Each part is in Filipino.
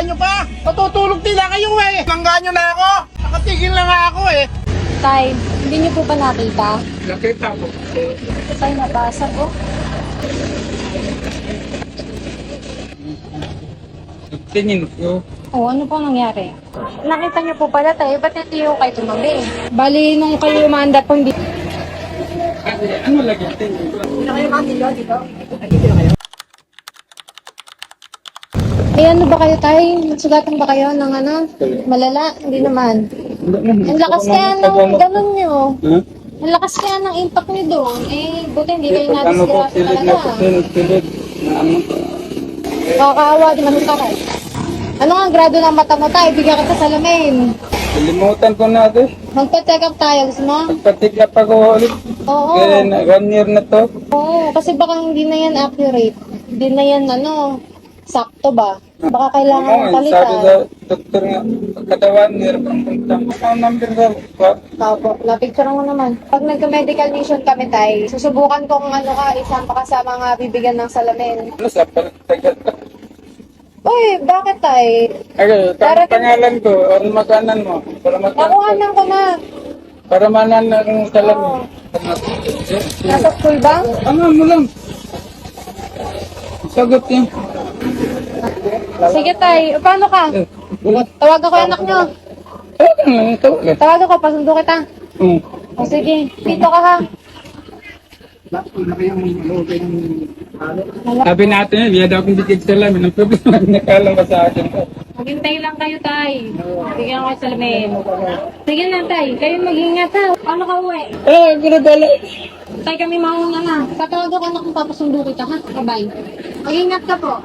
nyo pa? Matutulog din na kayo eh. Langgaan nyo na ako. Nakatigil na nga ako eh. Tay, hindi niyo po ba nakita? Nakita ko. Tay, nabasa po. Tingin ko. Oo, ano po nangyari? Nakita niyo po pala tayo, ba't ito yung kayo tumabi? Bali, nung kayo umaandar po, hindi. Ano lagi? Tingin ko. Eh, ano ba kayo tayo? Nagsugatan ba kayo ng ano? Malala? Hindi naman. Ang lakas kaya ng ganun nyo. Huh? Ang lakas kaya ng impact nyo doon. Eh, buti hindi kayo Ano po, nadisgrasya silid na po, talaga. silid. Ano? Nakakaawa, di man tayo. Ano nga ang grado ng mata mo tayo? Bigyan ka sa salamin. Kalimutan ko na ito. Magpa-check up tayo, gusto mo? Pagpatigla pa ko ulit. Oo. Kaya na, 1 year na to. Oo, kasi baka hindi na yan accurate. Hindi na yan, ano, sakto ba? Baka kailangan Oo, sabi palitan. sa doktor nga, kada 1 year pang punta. Ang number sa Opo, napicture mo naman. Pag nagka-medical mission kami tayo, susubukan kong ano ka, isang pa ka sa mga bibigyan ng salamin. ano sa pagtagal ka? Uy, bakit tayo? Okay, Darating- pangalan ko, or makanan mo. Para Nakuhanan ko na. para manan na ng salamin. Nasa school ba? Ano mo lang? Sagot niya. Sige tay, paano ka? Tawagan ko yung anak nyo. Tawagan lang, tawagan. Tawagan ko, pasundo kita. O sige, dito ka ha. Sabi natin, hindi daw akong bigay salamin. Ang problema, nakala ba sa akin? Maghintay lang kayo tay. Bigyan ko yung salamin. Sige na tay, kayo mag-ingat ha. Paano ka uwi? Gulabala. Tay kami mauna na. Tatawagan ko anak kung papasundo kita ha. Bye-bye. Mag-ingat ka po.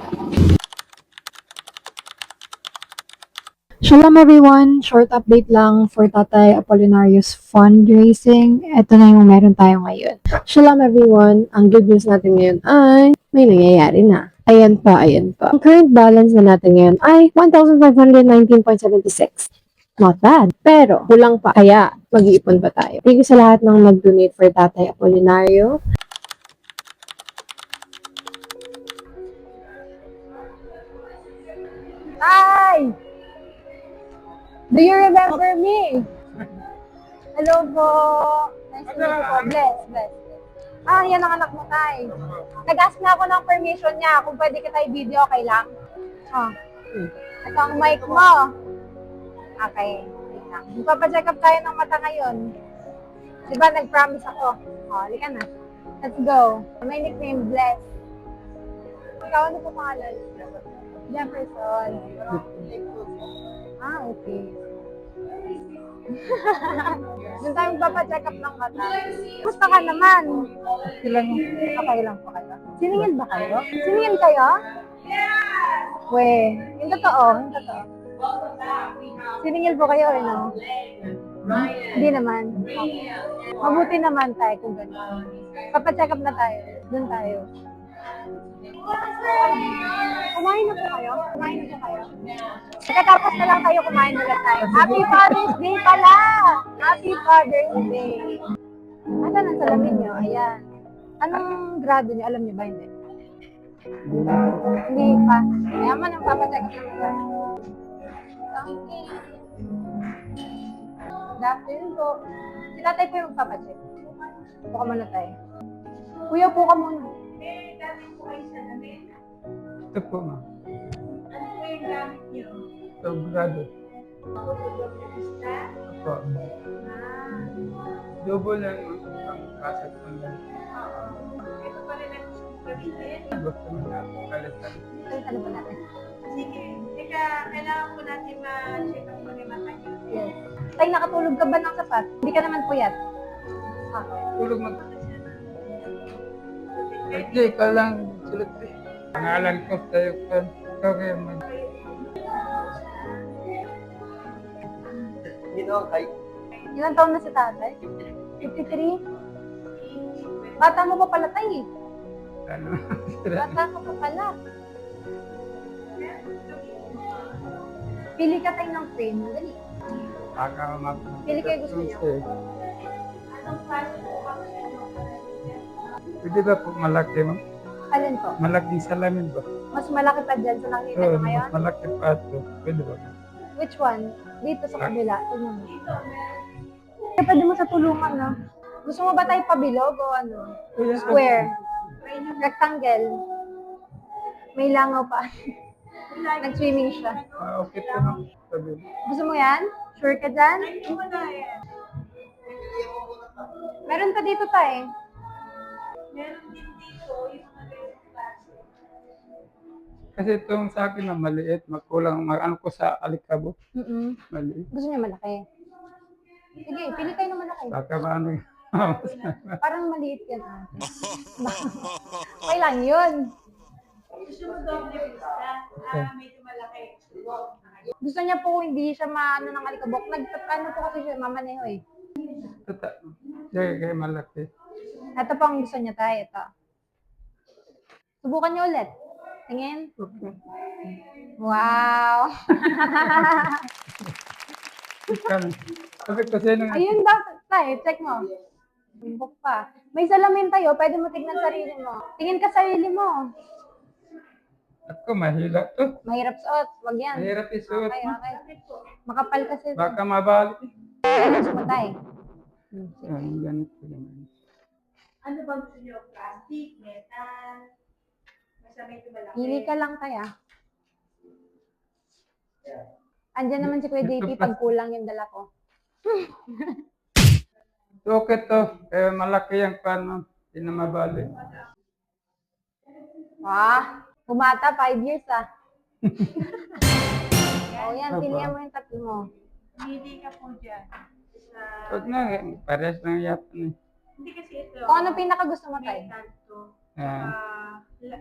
Shalom everyone! Short update lang for Tatay Apollinario's fundraising. Ito na yung meron tayo ngayon. Shalom everyone! Ang good news natin ngayon ay may nangyayari na. Ayan pa, ayan pa. Ang current balance na natin ngayon ay 1,519.76. Not bad. Pero, kulang pa. Kaya, mag-iipon pa tayo. Thank you sa lahat ng nag-donate for Tatay Apollinario. Hi! Do you remember me? Hello po. Nice to meet you po. Bless. Ah, yan ang anak mo, Tay. Nag-ask na ako ng permission niya kung pwede kita i-video, okay lang? Oh. Ito ang mic mo. Okay. Magpapacheck up tayo ng mata ngayon. Diba, nag-promise ako. Oh, halika na. Let's go. My nickname, Bless. Ikaw, ano po pangalan? Jefferson. Ah, okay. Doon tayo magpapacheck up ng mata. Gusto ka naman? Okay lang po kayo. Siningil ba kayo? Siningil kayo? We, yung totoo. Siningil po kayo, no? Hindi naman. Okay. Mabuti naman tayo kung gano'n. Papacheck up na tayo. Doon tayo. Kumain na po kayo? Pagkatapos na lang kayo, kumain na lang tayo. Happy Father's Day pala! Happy Father's Day! Asan ang salamin nyo? Ayan. Anong grado nyo? Alam nyo ba? Hindi. Hindi pa. Kaya man ang papacheck up naman tayo. Okay. Good afternoon po. Si tatay po yung magpapacheck. Buka muna tayo. Kuya, po ka muna. Ito po, ma. Ano po yung gamit niyo? Sobrado. Ito. Double lang ang kasat ng lang. Ito pa rin ang gamitin. Gusto mo na kalitan. Ano po natin? Sige. Teka, kailangan po natin ma-check ang pag-mata niyo. Yes. Tay, nakatulog ka ba ng sapat? Hindi ka naman puyat. Okay. Tulog mag... Hindi, ikaw lang sulat eh. Pangalan ko tayo pa. Ikaw kayo mag... Ilang taon na si tatay? 53? Bata mo pa pala tay eh. Ano? Bata ka pa pala. Pili ka tayo ng frame. Dali. Baka mag... Pili kayo gusto niyo. Anong klase po ba? Pwede ba po malaki mo? Alin Alin po? Malaking salamin ba? Mas malaki pa dyan sa nakikita Oo, ko ngayon? mas malaki pa ito. Pwede ba? Which one? Dito sa kabila. Tingnan mo. Kaya pwede mo sa tulungan, no? Gusto mo ba tayo pabilog o ano? Square? Rectangle? May langaw pa. Nag-swimming siya. Okay po na. Sabi. Gusto mo yan? Sure ka dyan? Ay, wala yan. Meron pa dito tayo. Meron din dito yung mga ganyung klase. Kasi itong sa akin na maliit, magkulang, ano ko sa alikabok. Maliit. Gusto niya malaki. Sige, pili tayo ng malaki. Baka ba ano yun? Parang maliit yan. Okay lang yun. Gusto mo doble vista? Medyo malaki. Gusto niya po hindi siya maano ng alikabok. Ano po kasi siya, mamaneho eh. Kaya malaki. Ito po ang gusto niya tayo. Ito. Subukan niyo ulit. Tingin. Wow! Sabi ko sino nga. Ayun daw. Tayo, check mo. Sumbok pa. May salamin tayo. Pwede mo tignan sarili mo. Tingin ka sarili mo. Ako, mahila to. Mahirap suot. Wag yan. Mahirap isuot. Okay, okay. Makapal kasi. Baka mabalik. Gusto mo tayo. Ganito naman. Ano ba gusto niyo? Plastic, metal? Basta medyo malaki. Pili ka lang kaya. Andyan naman si Kuya JP pag kulang yung dala ko. Okay to. Kaya malaki yung paano. Hindi na mabalik. Wah, bumata 5 years ah. O yan, pilihan mo yung tatlo mo. Hindi ka po dyan. Huwag na. Parehas lang yata. Hindi kasi ito. Kung ano pinaka gusto mo tayo? Metal to.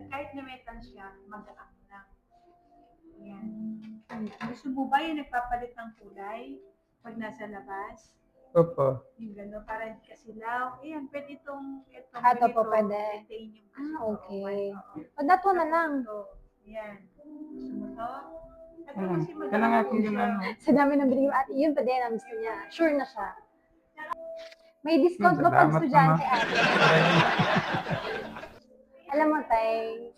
Kahit na metal siya, magaang lang. Yan. Gusto mo ba yung nagpapalit ng kulay pag nasa labas? Opo. Yung gano'n, para hindi ka silaw. Ayan, pwede itong Ito po pwede. titanium. Okay. O dato na lang. Ito. Yan. Gusto mo to? Ito kasi Kaya nga kung siya. gano'n. Sa dami ng binigay at yun pa din ang gusto niya. Sure na siya. May discount ba pag Salamat estudyante naman. ate? Alam mo tay,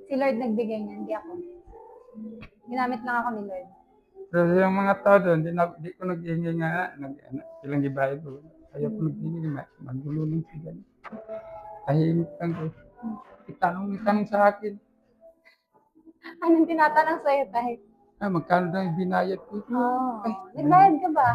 si Lord nagbigay niya, hindi ako. Ginamit lang ako ni Lord. Kasi yung mga tao doon, di ko nag-iingay nga, ilang ibayad ko. Ayaw ko nag-iingay, magulo lang sila. Tahimik lang ko. Itanong sa akin. Anong tinatanong sa'yo tay? Magkano daw yung binayad ko? Oo. Nagbayad ka ba?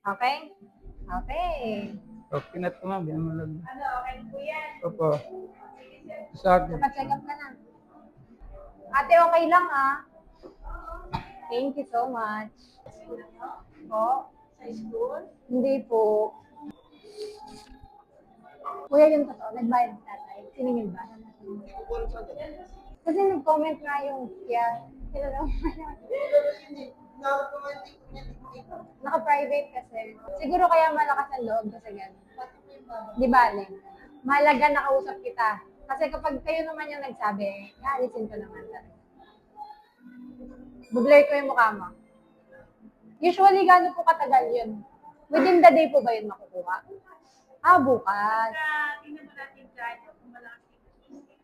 Okay? Okay. Okay na ito ma'am, yan mo lang. Ano, okay po yan. Opo. Sa akin. Naka-check up ka na. Ate, okay lang ah. Thank you so much. Po? Sa school? Hindi po. Kuya, yung totoo, nagbayad si tatay. Siningil ba? Kasi nag-comment nga yung kaya. Sila lang. Naka-private kasi. Siguro kaya malakas ang loob kasi gano'n. Di ba, Ling? Mahalaga nakausap kita. Kasi kapag kayo naman yung nagsabi, kaalisin ko naman talaga. Bugler ko yung mukha mo. Usually, gano'n po katagal yun? Within the day po ba yun makukuha? Ah, bukas. Tingnan mo natin dyan kung malakas yung kasi.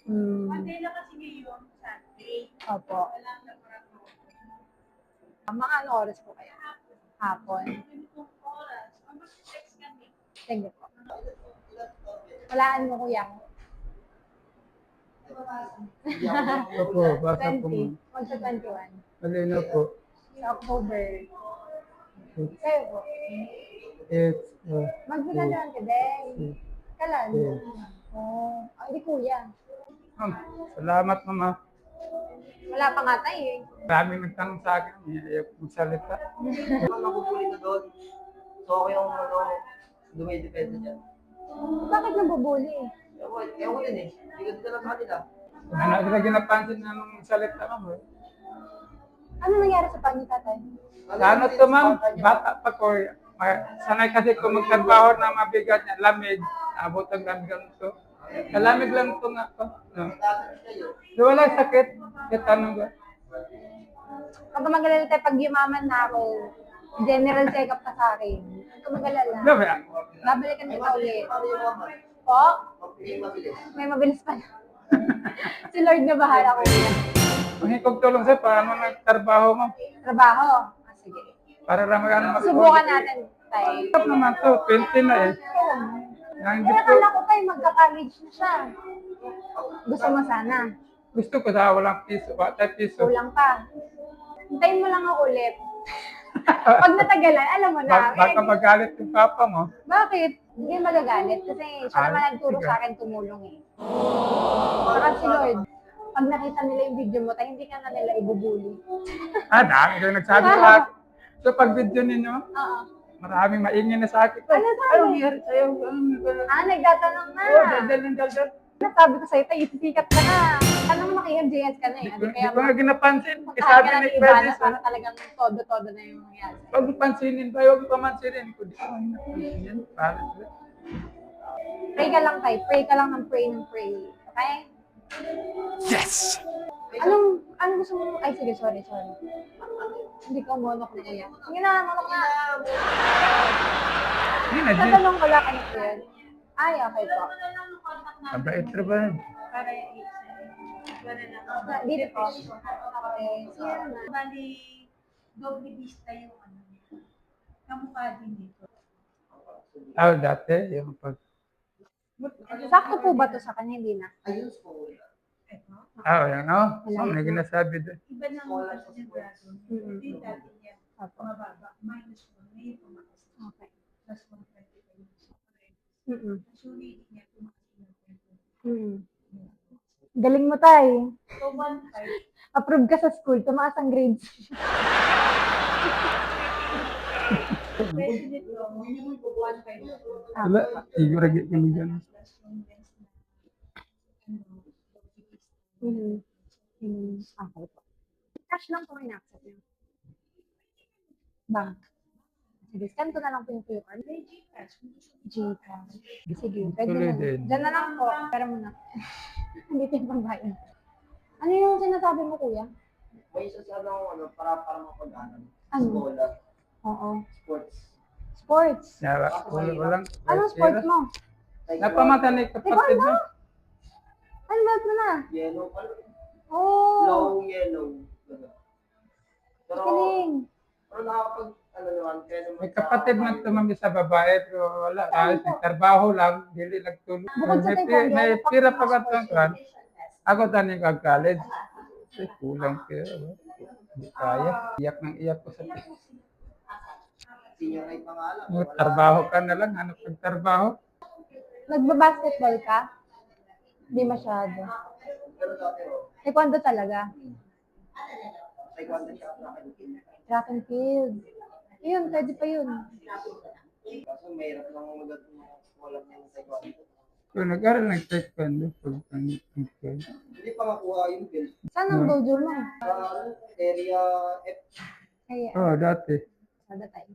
Hmm. Monday lang kasi ngayon, Sunday. Opo. Walang laboratory. Mga ano oras po kayo? Hapon. Ganitong oras. Mag-text kami. Sige po. Walaan mo, kuya. Opo, baka po 20. ma'am. Magsa 21. Malinaw po. Sa October. Kayo po. It's, Magpinadaan ka din. Kalan. Yes. Oh. Ay, di kuya. ma'am, salamat mama. Wala pa nga tayo eh. Maraming nagtanong sa akin, ayaw ko magsalita. Ang nakukulit na doon. So ako yung dumidepende dyan. Bakit nabubuli? Ewan ko din eh. Hindi ko din alam sa kanila. Ano sila ginapansin na nung salita ma'am. Ano nangyari sa panyo, tatay? Ano to ma'am, bata pa ko. Sanay kasi ko magtrabaho na mabigat niya, lamig. abot ang ganito. Kalamig lang ito nga ako. No. Tataas kayo. So, wala sakit. Kaya tanong ko. Kapag magalala tayo, pag yumaman na ako, general check-up ka sa akin. Huwag ka magalala. Diba? Babalikan kita ulit. Paano yung mama? Po? Yung mabilis. May mabilis pa na. Si Lord na bahala ko yan. Kung hikog tulong sa'yo, paano nagtrabaho mo? Trabaho. Ah, sige. Para lang magano Subukan natin tayo. Stop naman to, 20 na eh. Yang Kaya gusto, kala ko tayo magka-college na siya. Gusto mo sana. gusto ko sa walang piso, bata piso. Kulang pa. Hintayin mo lang ako ulit. Pag natagalan, alam mo na. Baka magalit yung papa mo. Bakit? Hindi magagalit. Kasi siya naman nagturo sa akin tumulong eh. Saka si Lord, pag nakita nila yung video mo, tayo hindi ka na nila ibubuli. Dami kayo nagsabi sa akin. So pag video ninyo, Oo. maraming maingin na sa akin. Ano sabi? Anong nangyari sa'yo? Nagtatanong na. Daldal. Sabi ko sa'yo, tayo sisikat ka na. Ano mo JS ka na eh. Ano Hindi kaya ko nga ginapansin. Puntahan Sabi ka na ni ni Ivana Freddy, para talagang todo-todo na yung mangyari. huwag mo pansinin ba? Huwag mo pamansinin. Kung di ko napansinin, bakit ba? Pray ka lang tayo. Pray ka lang ng pray. Okay? Yes! Anong gusto mo? Ay, sige, sorry. Hindi ko monok na kuya. Sige na, monok na. Hindi na, Jess. Tatanong ko lang ano po yun. Ay, okay po. Mabait trabaho. Para wala na. Dito po. Okay. Sige na. Bali, doble vista yung ano. Kamukha din dito. Dati, yung pag... Sakto po ba to sa kanya? Hindi na. Ayun, school. Ito. Yan May ginasabi doon. Iba na ang kasi ng braso. Mm-mm. Hindi dati niya. Opo. Mababa. -1. Ngayon tumakas. Okay. Plus 125. Mm-mm. Actually, hindi niya tumakas ng 20. Mm. Galing mo tayo. So, 1.5. Approve ka sa school. Tumaas ang grades. Pwede dito, 1.5. Wala, siguro kami dyan. Plus yung lens na, ano, Okay po. Cash lang po in-accept niyo. Bank. Sige, scan ko na lang po yung QR. may Gcash. Gcash. Sige, pwede Tuloy na. din. Diyan na lang po. Pero muna. Hindi tayo pambayan. Ano yung sinasabi mo, kuya? May isa sa ano, para mapag-aral. Ano? Scholar. Oo. Sports. Sports. Walang... Anong sports mo? Napamata ni kapatid mo. Ano ba ito na? Yellow pala. Oh, Long yellow. Pero nakapag, ano naman, kaya naman May kapatid man tumami sa babae, pero wala. Kahit nagtrabaho lang, dili nagtulog. Bukod sa taekwondo, May ano pa pira mga pa ba sports? ito? Ako tani kag-college. Kulang pera. Hindi kaya. Iyak ng iyak ko sa senior night pangalan. trabaho ka na lang. Ano pag trabaho? Nagbabasketball ka? Hindi masyado. Pero dati, Taekwondo talaga. taekwondo siya sa akin. Track and field. Yun, pwede pa yun. Kaso mahirap lang walang yung taekwondo. Kung nag-aral ng taekwondo, Hindi pa makuha yung bill. Saan ang dojo mo? Sa area F. Kaya, dati. sada tayo.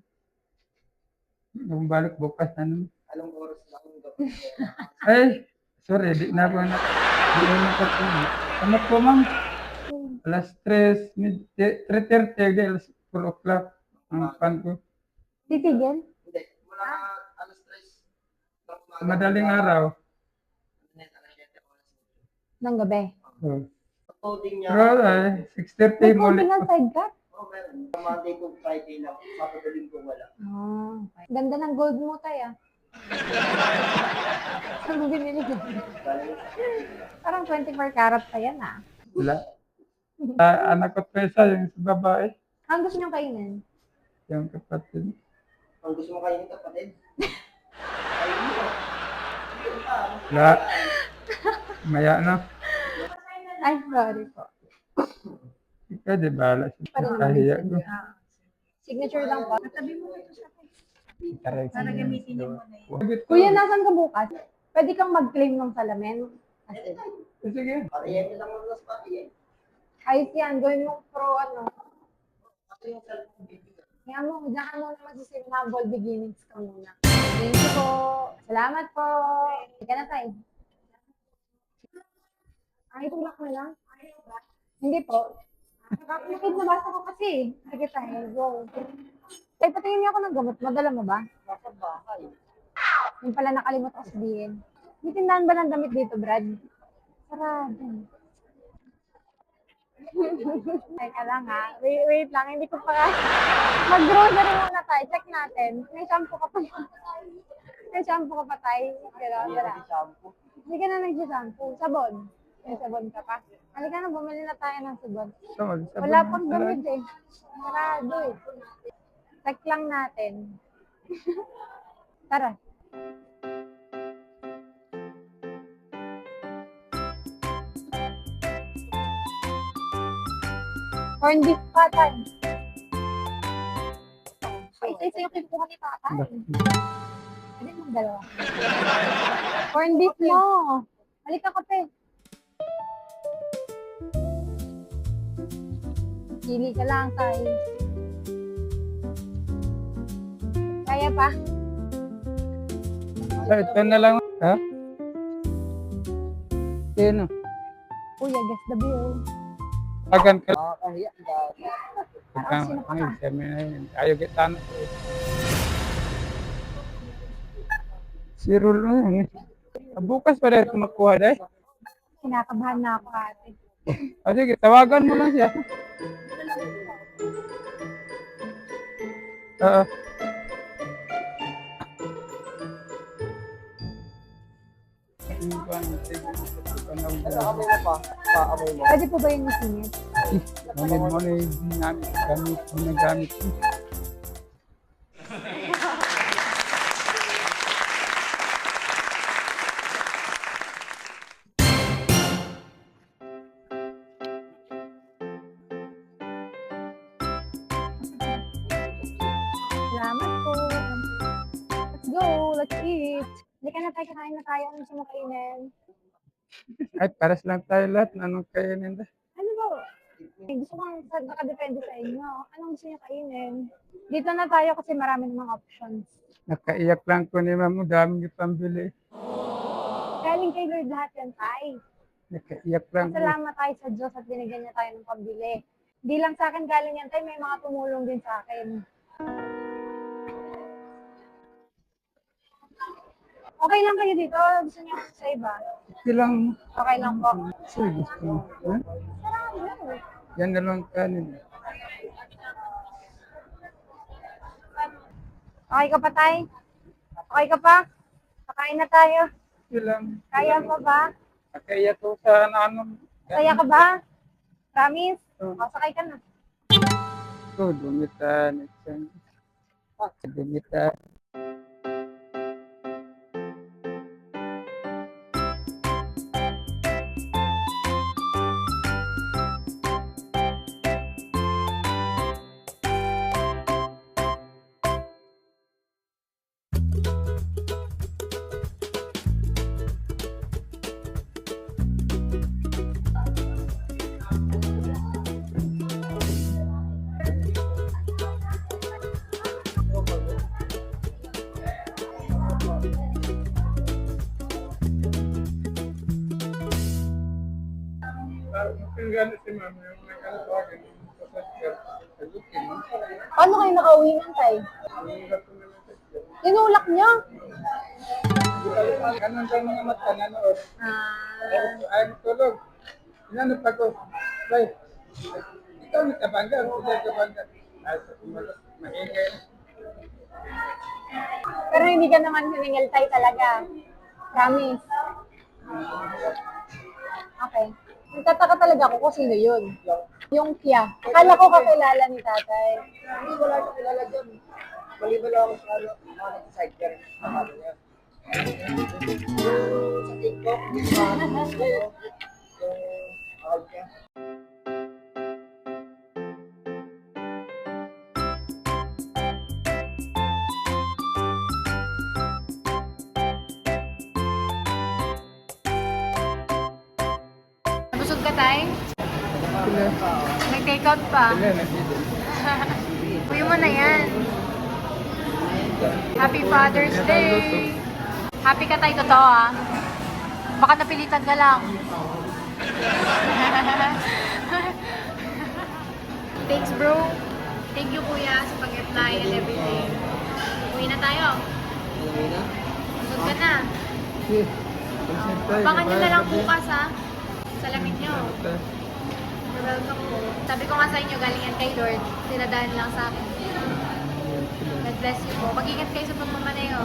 Nung balik bukas, ano? Anong oras lang yung dapat? Ay, sorry, di na ako di na nakatulog. Ano po, ma'am? Alas 3, 3:30, di alas 4 o'clock. Ang pan ko. Titigil? Hindi. Mula alas 3. Madaling araw. Alas 7 oras. Ng gabi. Oh. Coding niya. Pero 6:30 May muli. coding ang side cut? Oh, meron. Monday to Friday lang. Saturday linggo wala. Okay. Ganda ng gold mo tayo. Saan mo binili mo? Parang 24 karat pa yan ah. Wala. Anak ko pa isa, yung sa babae. Ang gusto niyong kainin? Yung kapatid. Ang gusto mo kainin kapatid? Ayun mo. Wala. Maya na. Ay, sorry po. Ikaw, di bala. Parang Kahiya ko. Signature lang po. Tabi mo ito sa face. Taray. Para gamitin niyo muna yun. Kuya, nasan ka bukas? Pwede kang mag-claim ng salamin? As in. Sige. Pariyan niyo lang muna sa pariyan. Ayos yan, gawin mong pro ano. Kasi yung cellphone baby ka. Kaya mo, diyan ka muna mag-simple beginnings ka muna. Thank you po. Salamat po. Sige na tayo. Ay, tulak na lang. Hindi po. Nakakapit na basa ko kasi. Sige tayo, go. Tay, patingin niyo ako ng gamot. Madala mo ba? Nasa bahay. Yung pala nakalimot ko sabihin. May tindahan ba ng damit dito, Brad? Sarado. Teka lang ha. Wait lang. Hindi ko pa mag-grocery muna tayo. Check natin. May shampoo ka pa. May shampoo ka pa tayo. Pero, Hindi wala. na shampoo. Hindi ka na nag-shampoo. Sabon. May sabon ka pa. Halika na, bumili na tayo ng sabon. So, magsabon Wala na pang talaga. damit eh. Sarado eh. Check lang natin. Tara. Corn beef pa tayo. Ay, sa'yo kinukuha ni tatay. Pwede mong dalawa. Corn beef mo. Halika kape. Pili ka lang tayo. Kaya pa? So, ito na lang. Ha? Sino? Uy, I guess the bill. Agan ka. Nakakahiya. Dahil. Ayaw kita na. Si Rul na yan. Bukas pa rin makuha dahil. Kinakabahan na ako ate. O sige, tawagan mo lang siya. Oo. Ano amoy mo pa? Paamoy mo. Pwede po ba yung isingit? Mali mo na yung ginamit, ginagamit mo. Salamat po. Let's go. Let's eat. Hindi ka na tayo, kakain na tayo. Ano gusto mo kainin? Ay, paras lang tayo lahat. Anong kainin na? Ano ba? Gusto kong nakadepende sa inyo. Anong gusto niyo kainin? Dito na tayo kasi marami namang options. Nakaiyak lang ko ni Mamo, daming ipambili. Galing kay Lord lahat yan, tay. Nakaiyak lang ko. Salamat tayo sa Diyos at binigyan niya tayo ng pambili. Hindi lang sa akin galing yan, tay. May mga tumulong din sa akin. Okay lang kayo dito? Gusto niyo sa iba? Okay lang. Okay lang po. Sige, gusto mo. Ha? Yan na lang kanin. Okay ka pa, tay? Okay ka pa? Kakain na tayo. Okay lang. Kaya pa ba? Nakaiyak ko sa ano. Kaya ka ba? Promise? Oo. O, sakay ka na. Ito, dumitan. Dumitan. Kung gano'n si Mama, yung nagkatawagan, Paano kayo nakauwi ng tay? Tinulak niyo? Ganun daw mga mata, nanood. Ay, tulog. Inano pa ko. Bay, ikaw nagkabangga, hindi kabangga. Ay, maingay. Pero hindi ka naman hiningil tay talaga. Promise. Okay. Nagtataka talaga ako kung sino yun. Yung Kia. Akala ko kakilala ni tatay. Hindi, wala siya kilala dyan. Maliban lang ako sa ano, mga sidecar. Ano niya. Sa TikTok, yung out niya. Busog ka tay? May take-out pa. Sila, nandito. Uwi mo na yan. Happy Father's Day! Happy ka tayo, totoo ah. Baka napilitan ka lang. Thanks bro. Thank you kuya sa pag-reply and everything. Uwi na tayo. Huwag ka na. Abangan nyo na lang bukas ha. Salamin nyo. You're welcome po. Sabi ko nga sa inyo, galing yan kay Lord. Sinadaan lang sa akin. God bless you po. Mag-ingat kayo sa pagmamaneho.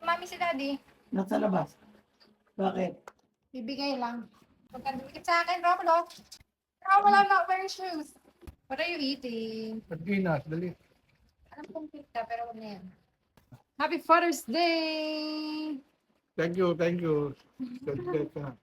Mami si Daddy. Nasa labas. Bakit? Bibigay lang. Huwag ka dumikit sa akin, Romulo. Romulo, I'm not wearing shoes. What are you eating? Pagkinas, dali. Alam kong pizza, pero huwag na yan. Happy Father's Day! Thank you, thank you. Good, good.